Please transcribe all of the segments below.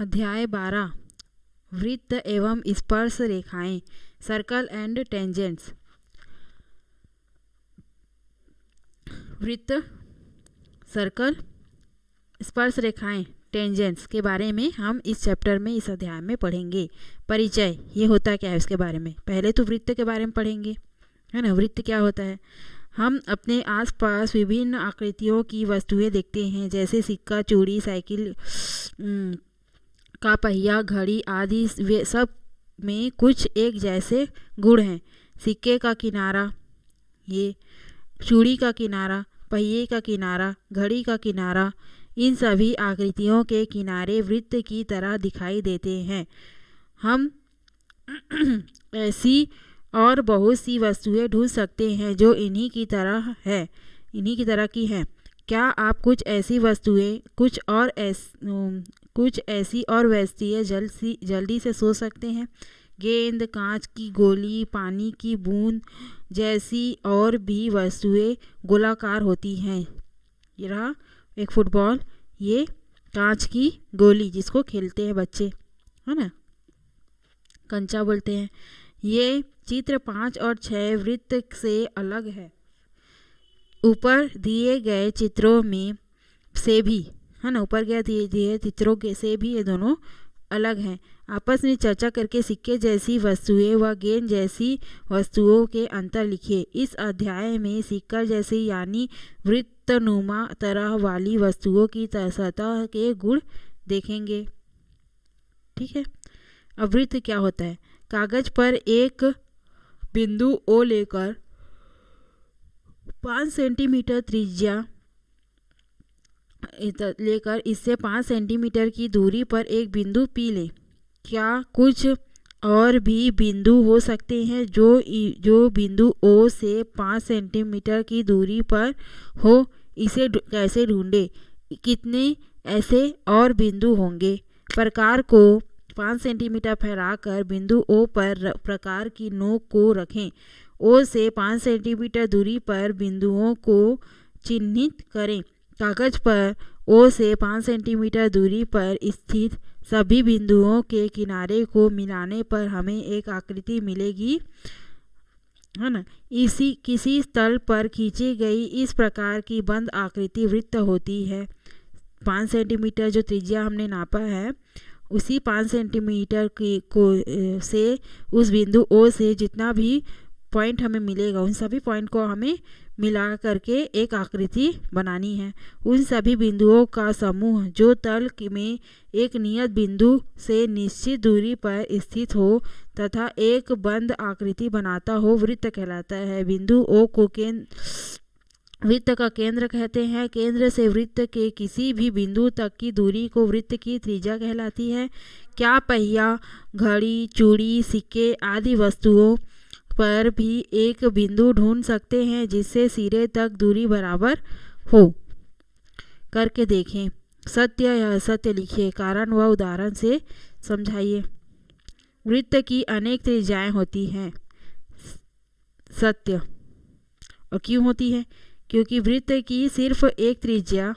अध्याय 12 वृत्त एवं स्पर्श रेखाएं, सर्कल एंड टेंजेंट्स। वृत्त, सर्कल, स्पर्श रेखाएं, टेंजेंट्स के बारे में हम इस चैप्टर में, इस अध्याय में पढ़ेंगे। परिचय, ये होता क्या है उसके बारे में। पहले तो वृत्त के बारे में पढ़ेंगे, है ना। वृत्त क्या होता है? हम अपने आसपास विभिन्न आकृतियों की वस्तुएं देखते हैं, जैसे सिक्का, चूड़ी, साइकिल का पहिया, घड़ी आदि। वे सब में कुछ एक जैसे गुण हैं। सिक्के का किनारा, ये चूड़ी का किनारा, पहिए का किनारा, घड़ी का किनारा, इन सभी आकृतियों के किनारे वृत्त की तरह दिखाई देते हैं। हम ऐसी और बहुत सी वस्तुएं ढूंढ सकते हैं जो इन्हीं की तरह की हैं। क्या आप कुछ ऐसी वस्तुएं, कुछ ऐसी और वस्तुएं जल्दी से सोच सकते हैं? गेंद, कांच की गोली, पानी की बूंद जैसी और भी वस्तुएं गोलाकार होती हैं। ये रहा एक फुटबॉल, ये कांच की गोली जिसको खेलते हैं बच्चे, है ना, कंचा बोलते हैं। ये चित्र 5 और 6 वृत्त से अलग है। ऊपर दिए गए चित्रों में से भी, है ना, ऊपर दिए गए चित्रों के से भी ये दोनों अलग हैं। आपस में चर्चा करके सिक्के जैसी वस्तुएं व गेंद जैसी वस्तुओं के अंतर लिखिए। इस अध्याय में सिक्का जैसी यानी वृत्तनुमा तरह वाली वस्तुओं की सतह के गुण देखेंगे। ठीक है। अब वृत्त क्या होता है? कागज पर एक बिंदु O लेकर 5 सेंटीमीटर त्रिज्या इससे 5 सेंटीमीटर की दूरी पर एक बिंदु P लें। क्या कुछ और भी बिंदु हो सकते हैं जो बिंदु O से 5 सेंटीमीटर की दूरी पर हो? इसे कैसे ढूंढें? कितने ऐसे और बिंदु होंगे? प्रकार को 5 सेंटीमीटर फैलाकर बिंदु O पर प्रकार की नोक को रखें। O से 5 सेंटीमीटर दूरी पर बिंदुओं को चिन्हित करें। कागज पर O से 5 सेंटीमीटर दूरी पर स्थित सभी बिंदुओं के किनारे को मिलाने पर हमें एक आकृति मिलेगी, है ना। किसी तल पर खींची गई इस प्रकार की बंद आकृति वृत्त होती है। 5 सेंटीमीटर जो त्रिज्या हमने नापा है, उसी 5 सेंटीमीटर से उस बिंदु O से जितना भी पॉइंट हमें मिलेगा, उन सभी पॉइंट को हमें मिला करके एक आकृति बनानी है। उन सभी बिंदुओं का समूह जो तल में एक नियत बिंदु से निश्चित दूरी पर स्थित हो तथा एक बंद आकृति बनाता हो, वृत्त कहलाता है। बिंदु O को वृत्त का केंद्र कहते हैं। केंद्र से वृत्त के किसी भी बिंदु तक की दूरी को वृत्त की त्रिज्या कहलाती है। क्या पहिया, घड़ी, चूड़ी, सिक्के आदि वस्तुओं पर भी एक बिंदु ढूंढ सकते हैं जिससे सिरे तक दूरी बराबर हो? करके देखें। सत्य या असत्य लिखिए। कारण व उदाहरण से समझाइए। वृत्त की अनेक त्रिज्याएं होती हैं। सत्य। और क्यों होती है? क्योंकि वृत्त की सिर्फ एक त्रिज्या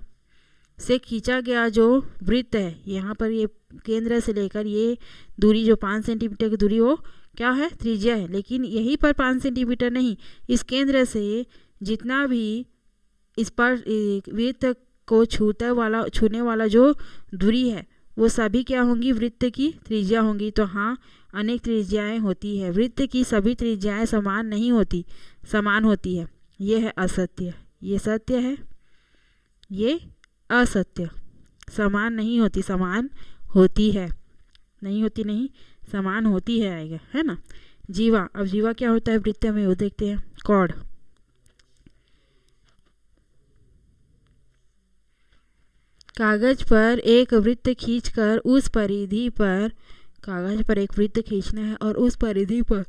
से खींचा गया जो वृत्त है, यहाँ पर ये केंद्र से लेकर ये दूरी जो 5 सेंटीमीटर की दूरी, वो क्या है? त्रिज्या है। लेकिन यहीं पर 5 सेंटीमीटर नहीं, इस केंद्र से जितना भी इस पर वृत्त को छूने वाला जो दूरी है, वो सभी क्या होंगी? वृत्त की त्रिज्या होंगी। तो हाँ, अनेक त्रिज्याएं होती है। वृत्त की सभी त्रिज्याएं समान नहीं होती, समान होती है। ये है असत्य। ये सत्य है, ये असत्य। समान नहीं होती, समान होती है। नहीं होती नहीं, समान होती है, आएगा, है ना। जीवा। अब जीवा क्या होता है वृत्त में, वो देखते हैं। कॉर्ड। कागज पर एक वृत्त खींचकर उस परिधि पर, कागज पर एक वृत्त खींचना है और उस परिधि पर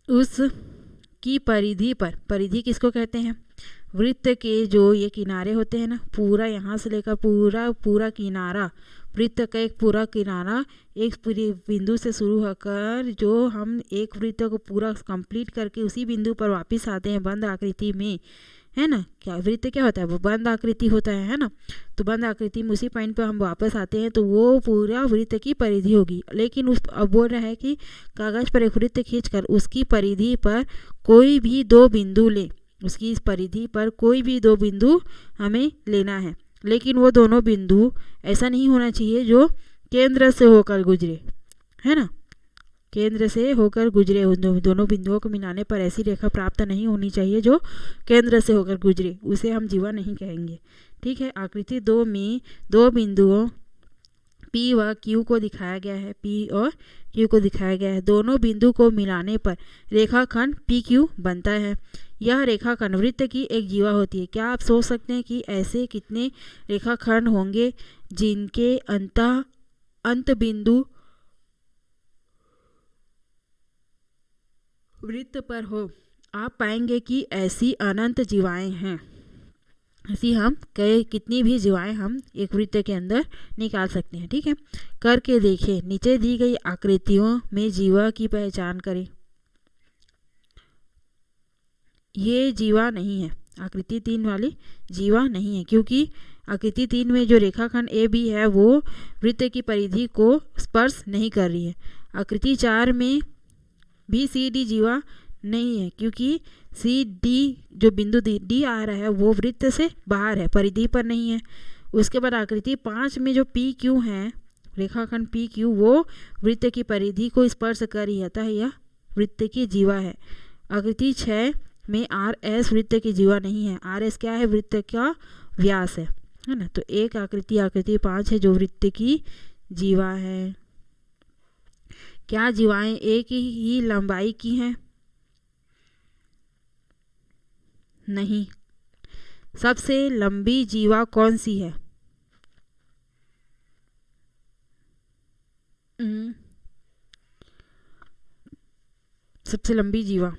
उसकी परिधि किसको कहते हैं? वृत्त के जो ये किनारे होते हैं ना, पूरा यहाँ से लेकर पूरा किनारा, वृत्त का एक पूरा किनारा एक पूरी बिंदु से शुरू होकर, जो हम एक वृत्त को पूरा कंप्लीट करके उसी बिंदु पर वापस आते हैं बंद आकृति में, है ना। क्या वृत्त क्या होता है, वो बंद आकृति होता है ना। तो बंद आकृति में उसी पॉइंट पर हम वापस आते हैं तो वो पूरा वृत्त की परिधि होगी। लेकिन उस अब बोल रहा है कि कागज पर एक वृत्त खींचकर उसकी परिधि पर कोई भी दो बिंदु ले, उसकी इस परिधि पर कोई भी दो बिंदु हमें लेना है। लेकिन वो दोनों बिंदु ऐसा नहीं होना चाहिए जो केंद्र से होकर गुजरे, है ना। केंद्र से होकर गुजरे, उन दोनों बिंदुओं को मिलाने पर ऐसी रेखा प्राप्त नहीं होनी चाहिए जो केंद्र से होकर गुजरे, उसे हम जीवा नहीं कहेंगे। ठीक है। आकृति 2 में दो बिंदुओं P व Q को दिखाया गया है, P और Q को दिखाया गया है। दोनों बिंदु को मिलाने पर रेखाखंड PQ बनता है। यह रेखाखंड वृत्त की एक जीवा होती है। क्या आप सोच सकते हैं कि ऐसे कितने रेखाखंड होंगे जिनके अंत बिंदु वृत्त पर हो। आप पाएंगे कि ऐसी अनंत जीवाएं हैं। ऐसी हम कितनी भी जीवाएं हम एक वृत्त के अंदर निकाल सकते हैं। ठीक है। करके देखें। नीचे दी गई आकृतियों में जीवा की पहचान करें। ये जीवा नहीं है, आकृति 3 वाली जीवा नहीं है, क्योंकि आकृति 3 में जो रेखाखंड ए बी है वो वृत्त की परिधि को स्पर्श नहीं कर रही है। आकृति 4 में भी सी डी जीवा नहीं है, क्योंकि सी डी जो बिंदु डी आ रहा है वो वृत्त से बाहर है, परिधि पर नहीं है। उसके बाद आकृति 5 में जो पी क्यू है, रेखाखंड पी क्यू, वो वृत्त की परिधि को स्पर्श कर रही है, अतः यह वृत्त की जीवा है। आकृति 6 में आर एस वृत्त की जीवा नहीं है। आर एस क्या है, वृत्त का व्यास है ना। तो एक आकृति 5 है जो वृत्त की जीवा है। क्या जीवाएं एक ही लंबाई की हैं? नहीं। सबसे लंबी जीवा कौन सी है? सबसे लंबी जीवा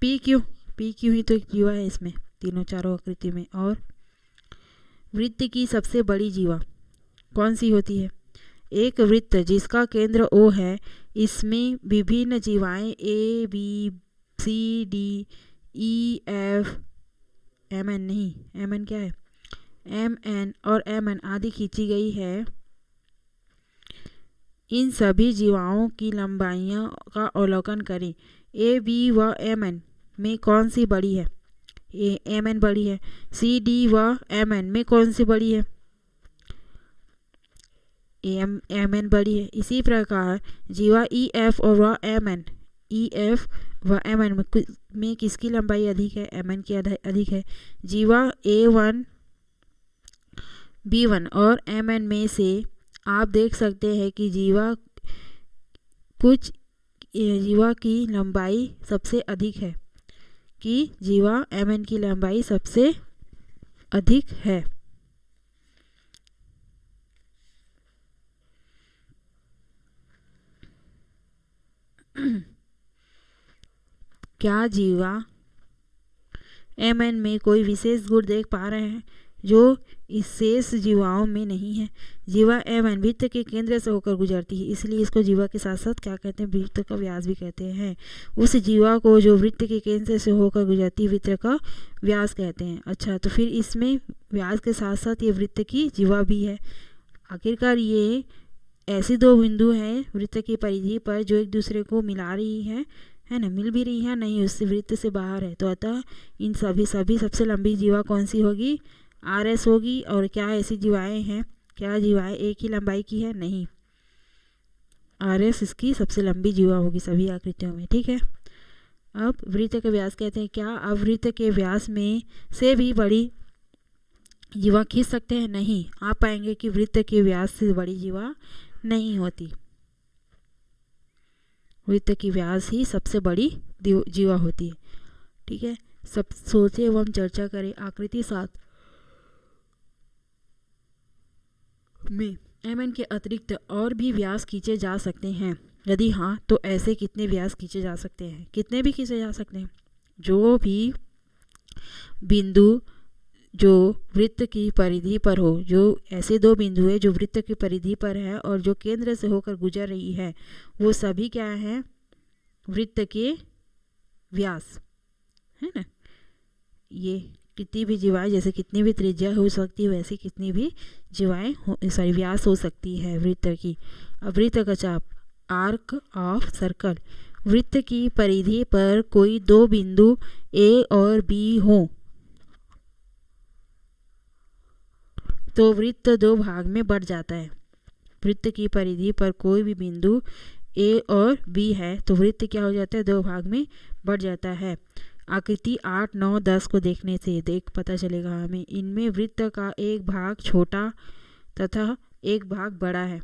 पी क्यू ही तो एक जीवा है इसमें, तीनों चारों आकृति में। और वृत्त की सबसे बड़ी जीवा कौन सी होती है? एक वृत्त जिसका केंद्र O है, इसमें विभिन्न जीवाएं A, B, C, D, E, F, MN नहीं, MN क्या है, MN और MN आदि खींची गई है। इन सभी जीवाओं की लंबाइयों का अवलोकन करें। A, B व MN में कौन सी बड़ी है? MN बड़ी है। C, D व MN में कौन सी बड़ी है? MN बड़ी है। इसी प्रकार जीवा EF और MN, EF व MN में किसकी लंबाई अधिक है? MN की अधिक है। जीवा A1, B1 और MN में से आप देख सकते हैं कि जीवा की लंबाई सबसे अधिक है, कि जीवा MN की लंबाई सबसे अधिक है। क्या जीवा MN में कोई विशेष गुण देख पा रहे हैं जो इस शेष जीवाओं में नहीं है? जीवा MN वृत्त के केंद्र से होकर गुजरती है, इसलिए इसको जीवा के साथ साथ क्या कहते हैं? वृत्त का व्यास भी कहते हैं। उस जीवा को जो वृत्त के केंद्र से होकर गुजरती है वृत्त का व्यास कहते हैं। अच्छा, तो फिर इसमें व्यास के साथ साथ ये वृत्त की जीवा भी है। आखिरकार ये ऐसे दो बिंदु हैं वृत्त की परिधि पर जो एक दूसरे को मिला रही है ना, मिल भी रही है नहीं, उससे वृत्त से बाहर है। तो अतः इन सभी सबसे लंबी जीवा कौन सी होगी? RS होगी। और क्या ऐसी जीवाएं हैं, क्या जीवाएं एक ही लंबाई की है? नहीं, RS इसकी सबसे लंबी जीवा होगी सभी आकृतियों में। ठीक है। अब वृत्त के व्यास कहते हैं। क्या अब वृत्त के व्यास में से भी बड़ी जीवा खींच सकते हैं? नहीं। आप पाएंगे कि वृत्त के व्यास से बड़ी जीवा नहीं होती, वृत्त की व्यास ही सबसे बड़ी जीवा होती है। ठीक है। सब सोचे एवं चर्चा करें। आकृति 7 में MN के अतिरिक्त और भी व्यास खींचे जा सकते हैं? यदि हाँ, तो ऐसे कितने व्यास खींचे जा सकते हैं? कितने भी खींचे जा सकते हैं। जो भी बिंदु जो वृत्त की परिधि पर हो, जो ऐसे दो बिंदु है जो वृत्त की परिधि पर है और जो केंद्र से होकर गुजर रही है, वो सभी क्या है? वृत्त के व्यास, है ना। ये कितनी भी जीवाएँ, जैसे कितनी भी त्रिज्या हो सकती है वैसे कितनी भी जीवाएँ व्यास हो सकती है वृत्त की। अब वृत्त का चाप, आर्क ऑफ सर्कल, वृत्त की परिधि पर कोई दो बिंदु ए और बी हो तो वृत्त दो भाग में बढ़ जाता है। वृत्त की परिधि पर कोई भी बिंदु ए और बी है तो वृत्त क्या हो जाता है, दो भाग में बढ़ जाता है। आकृति 8, 9, 10 को देखने से पता चलेगा हमें। इनमें वृत्त का एक भाग छोटा तथा एक भाग बड़ा है।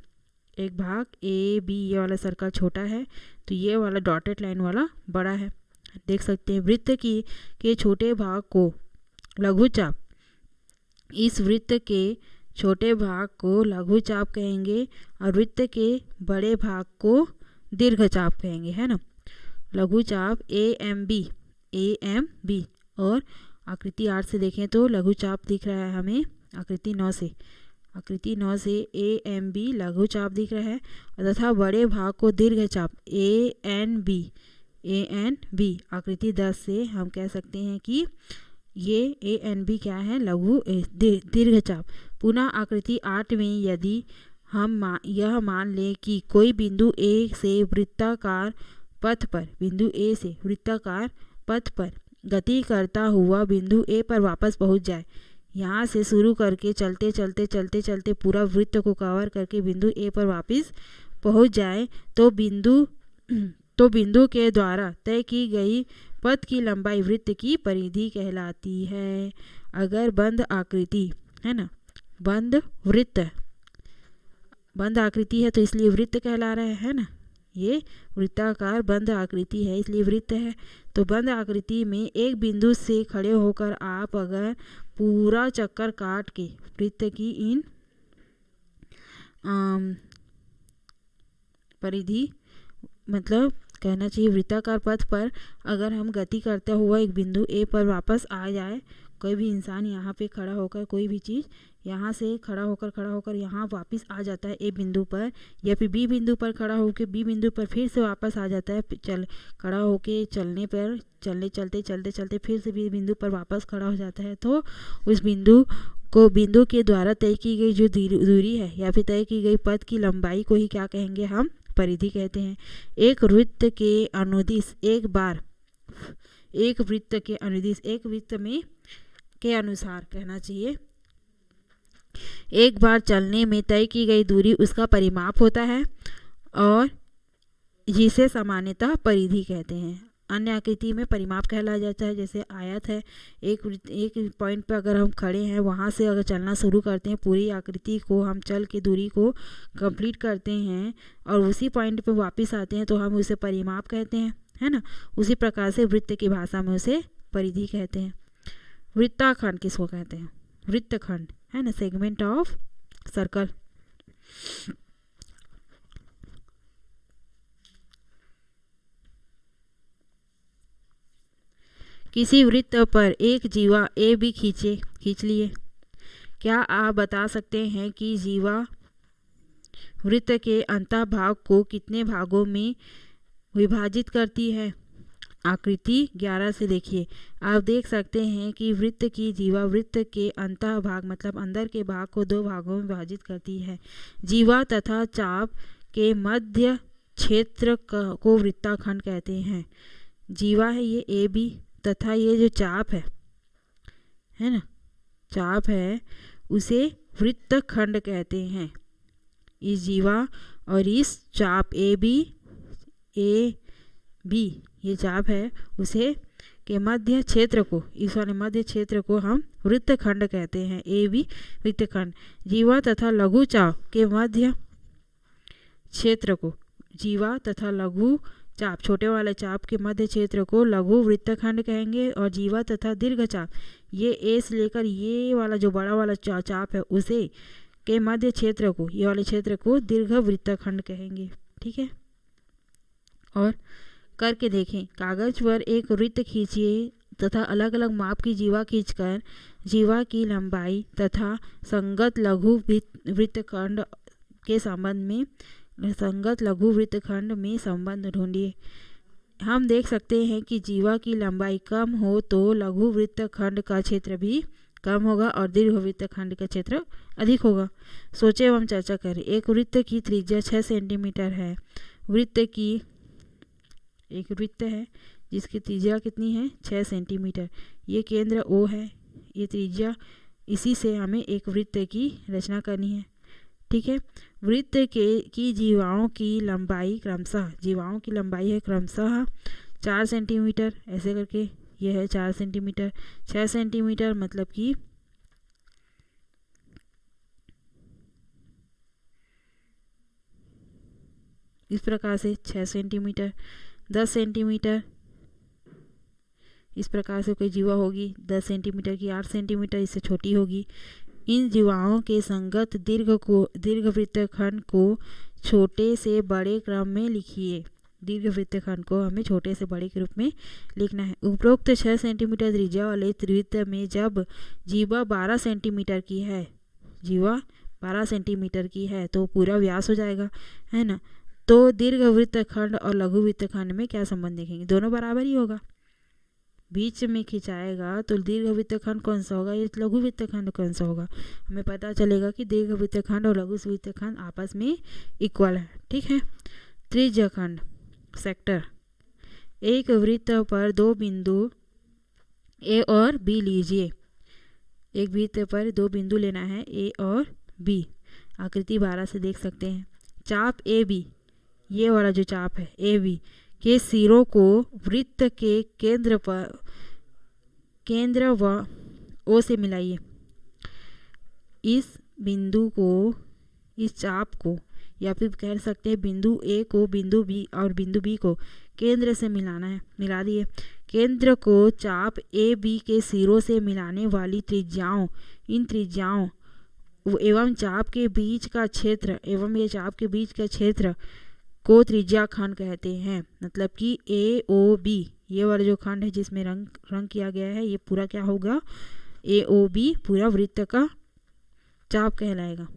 एक भाग ए बी, ये वाला सर्कल छोटा है तो ये वाला डॉटेड लाइन वाला बड़ा है। देख सकते हैं वृत्त के छोटे भाग को लघुचाप, इस वृत्त के छोटे भाग को लघुचाप कहेंगे और वृत्त के बड़े भाग को दीर्घचाप कहेंगे, है ना। लघुचाप ए एम बी। और आकृति 8 से देखें तो लघुचाप दिख रहा है हमें आकृति 9 से ए एम बी लघुचाप दिख रहा है तथा बड़े भाग को दीर्घचाप ए एन बी। आकृति 10 से हम कह सकते हैं कि ये ए एन बी क्या है, लघु दीर्घचाप। पुनः आकृति 8 में यदि हम यह मान लें कि कोई बिंदु ए से वृत्ताकार पथ पर गति करता हुआ बिंदु ए पर वापस पहुंच जाए, यहाँ से शुरू करके चलते पूरा वृत्त को कवर करके बिंदु ए पर वापस पहुंच जाए तो बिंदु के द्वारा तय की गई पथ की लंबाई वृत्त की परिधि कहलाती है। अगर बंद आकृति है ना, बंद आकृति है तो इसलिए वृत्त कहला रहा है ना। ये वृत्ताकार बंद आकृति है इसलिए वृत्त है। तो बंद आकृति में एक बिंदु से खड़े होकर आप अगर पूरा चक्कर काट के वृत्त की इन परिधि, मतलब कहना चाहिए वृत्ताकार पथ पर अगर हम गति करते हुआ एक बिंदु ए पर वापस आ जाए, कोई भी इंसान यहाँ पे खड़ा होकर, कोई भी चीज़ यहाँ से खड़ा होकर यहाँ वापस आ जाता है ए बिंदु पर, या फिर बी बिंदु पर खड़ा होकर बी बिंदु पर फिर से वापस आ जाता है, खड़ा होके चलते फिर से बी बिंदु पर वापस खड़ा हो जाता है, तो उस बिंदु के द्वारा तय की गई जो दूरी है या फिर तय की गई पथ की लंबाई को ही क्या कहेंगे, हम परिधि कहते हैं। एक वृत्त के अनुदिश एक वृत्त में के अनुसार कहना चाहिए, एक बार चलने में तय की गई दूरी उसका परिमाप होता है और जिसे सामान्यतः परिधि कहते हैं। अन्य आकृति में परिमाप कहलाया जाता है। जैसे आयत है, एक पॉइंट पर अगर हम खड़े हैं वहाँ से अगर चलना शुरू करते हैं, पूरी आकृति को हम चल के दूरी को कंप्लीट करते हैं और उसी पॉइंट पर वापस आते हैं तो हम उसे परिमाप कहते हैं, है ना। उसी प्रकार से वृत्त की भाषा में उसे परिधि कहते हैं। वृत्ताखंड किसको कहते हैं, वृत्तखंड, है ना, सेगमेंट ऑफ सर्कल। किसी वृत्त पर एक जीवा ए बी खींच लिए। क्या आप बता सकते हैं कि जीवा वृत्त के अंतःभाग को कितने भागों में विभाजित करती है। आकृति 11 से देखिए, आप देख सकते हैं कि वृत्त की जीवा वृत्त के अंतःभाग मतलब अंदर के भाग को दो भागों में विभाजित करती है। जीवा तथा चाप के मध्य क्षेत्र को वृत्ताखंड कहते हैं। जीवा है ये ए बी तथा ये जो चाप है ना, चाप है उसे वृत्तखंड कहते हैं। इस जीवा और इस चाप ए बी ये चाप है उसे के मध्य क्षेत्र को, इस वाले मध्य क्षेत्र को हम वृत्तखंड कहते हैं, ए बी वृत्तखंड। जीवा तथा लघु चाप के मध्य क्षेत्र को, जीवा तथा लघु चाप छोटे वाले चाप के मध्य क्षेत्र को लघु वृत्तखंड कहेंगे। और जीवा तथा दीर्घ चाप ये ए से लेकर ये वाला जो बड़ा वाला चाप है उसे के मध्य क्षेत्र को, ये वाले क्षेत्र को दीर्घ वृत्तखंड कहेंगे। ठीक है, और करके देखें। कागज पर एक वृत्त खींचिए तथा अलग अलग माप की जीवा खींचकर जीवा की लंबाई तथा संगत लघु वृत्तखंड के संबंध में संबंध ढूंढिए। हम देख सकते हैं कि जीवा की लंबाई कम हो तो लघु वृत्तखंड का क्षेत्र भी कम होगा और दीर्घ वृत्तखंड का क्षेत्र अधिक होगा। सोचे एवं चर्चा करें। एक वृत्त की त्रिज्या 6 सेंटीमीटर है। एक वृत्त है जिसकी त्रिज्या कितनी है, 6 सेंटीमीटर। ये केंद्र O है, ये त्रिज्या, इसी से हमें एक वृत्त की रचना करनी है। ठीक है। वृत्त की जीवाओं की लंबाई है क्रमशः 4 सेंटीमीटर, ऐसे करके यह है 4 सेंटीमीटर, 6 सेंटीमीटर, मतलब कि इस प्रकार से 6 सेंटीमीटर, 10 सेंटीमीटर, इस प्रकार से कोई जीवा होगी 10 सेंटीमीटर की, 8 सेंटीमीटर, इससे छोटी होगी। इन जीवाओं के संगत दीर्घ वृत्तखंड को छोटे से बड़े क्रम में लिखिए। दीर्घ वृत्तखंड को हमें छोटे से बड़े के रूप में लिखना है। उपरोक्त 6 सेंटीमीटर त्रिज्या वाले त्रिवृत्त में जब जीवा 12 सेंटीमीटर की है तो पूरा व्यास हो जाएगा, है ना। तो दीर्घ वृत्तखंड और लघु वृत्तखंड में क्या संबंध देखेंगे, दोनों बराबर ही होगा। बीच में खिंचाएगा तो दीर्घ वृत्तखंड कौन सा होगा, ये लघु वृत्तखंड कौन सा होगा। हमें पता चलेगा कि दीर्घ वृत्तखंड और लघु वृत्तखंड आपस में इक्वल है। ठीक है। त्रिज्यखंड सेक्टर। एक वृत्त पर 2 बिंदु A और B लीजिए। एक वृत्त पर 2 बिंदु लेना है, A और B। आकृति 12 से देख सकते हैं। चाप AB, ये वाला जो चाप है AB के सिरों को वृत्त के केंद्र व O से मिलाइए। इस बिंदु को, इस चाप को, या फिर कह सकते हैं बिंदु A को बिंदु B और बिंदु B को केंद्र से मिलाना है। मिला दिए। केंद्र को चाप AB के सिरों से मिलाने वाली त्रिज्याओं, इन त्रिज्याओं एवं चाप के बीच का क्षेत्र को त्रिज्याखंड कहते हैं। मतलब कि AOB, ये वाला जो खंड है जिसमें रंग किया गया है, ये पूरा क्या होगा, AOB पूरा वृत्त का चाप कहलाएगा,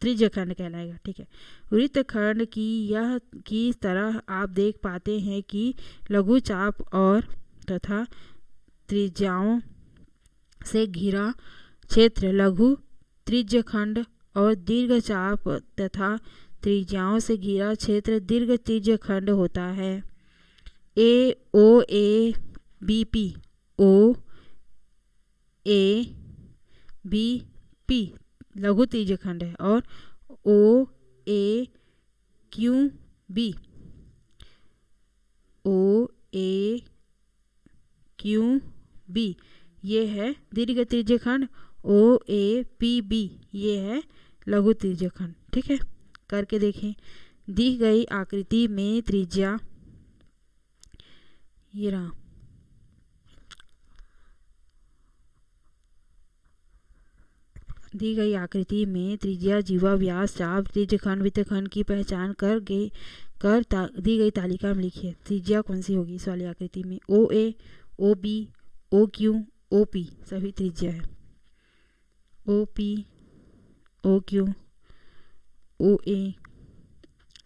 त्रिज्यखंड कहलाएगा। ठीक है। वृत्तखंड की तरह आप देख पाते हैं कि लघु चाप और तथा त्रिज्याओं से घिरा क्षेत्र लघु त्रिज्यखंड और दीर्घ चाप तथा त्रिज्याओं से घिरा क्षेत्र दीर्घ त्रिज्यखंड होता है। AOABP, OABP लघु त्रिज्यखंड है और OAQB ये है दीर्घ त्रिज्यखंड। OAPB ये है लघु त्रिज्यखंड। ठीक है। करके देखें। दी गई आकृति में त्रिज्या, ये रहा, दी गई आकृति में त्रिज्या, जीवा, व्यास, चाप, त्रिज्यखंड, वृत्तखंड की पहचान दी गई तालिका में लिखिए। त्रिज्या कौन सी होगी इस वाली आकृति में, OA, OB, OQ, OP सभी त्रिज्या है। OP, OQ, OA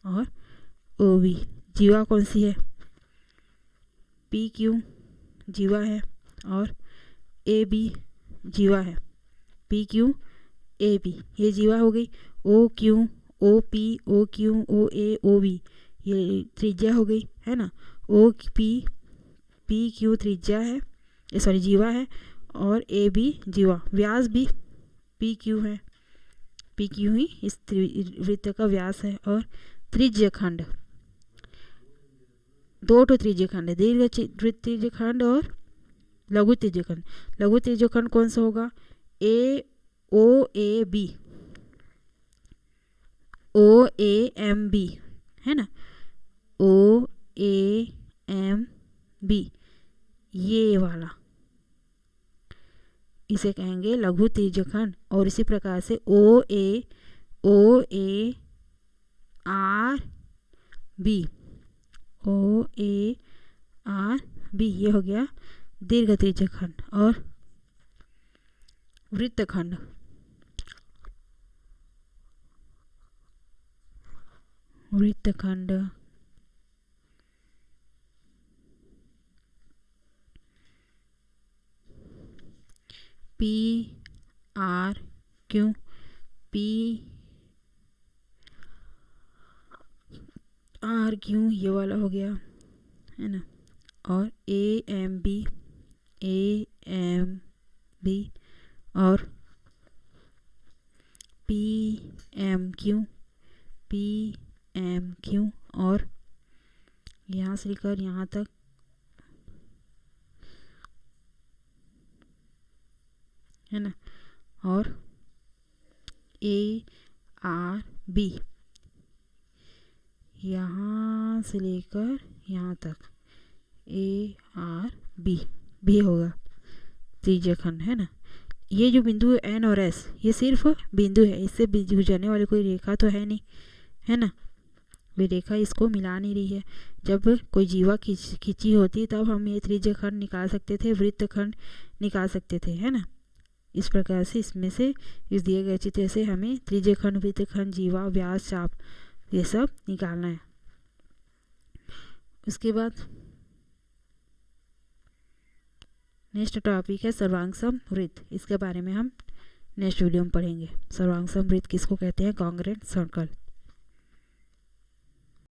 और OB। जीवा कौन सी है, PQ जीवा है और AB जीवा है। PQ AB ये जीवा हो गई। OQ, OP, OQ, OA, OB ये त्रिज्या हो गई, है ना। PQ त्रिज्या है, सॉरी जीवा है, और AB जीवा। व्यास भी PQ है, PQ ही इस वृत्त का व्यास है। और त्रिज्यखंड, 2 त्रिज्यखंड है, दीर्घ त्रिज्यखंड और लघु त्रिज्यखंड। लघु त्रिज्यखंड कौन सा होगा, OAB, OAMB है ना, OAMB ये वाला, इसे कहेंगे लघु त्रिज्यखंड। और इसी प्रकार से OARB, OARB ये हो गया दीर्घ त्रिज्यखंड। और वृत्तखंड, P R Q, P R Q ये वाला हो गया है ना, और ए एम बी और पी एम क्यू और यहाँ से लेकर यहाँ तक है ना, और ए आर बी यहाँ से लेकर यहाँ तक ए आर बी होगा त्रिज्यीय खंड है ना। ये जो बिंदु एन और एस ये सिर्फ बिंदु है, इससे गुजरने वाली कोई रेखा तो है नहीं है ना, वे रेखा इसको मिला नहीं रही है। जब कोई जीवा खींची होती तब हम ये त्रिज्यीय खंड निकाल सकते थे, वृत्त खंड निकाल सकते थे है ना। इस प्रकार से इसमें से इस दिए गए चित्र से हमें त्रिज्यीय खंड, वृत्त खंड, जीवा, व्यास, चाप ये सब निकालना है। उसके बाद नेक्स्ट टॉपिक है सर्वांग वृत्त। इसके बारे में हम नेक्स्ट वीडियो में पढ़ेंगे। सर्वांग वृत्त किसको कहते हैं? Congruent circle.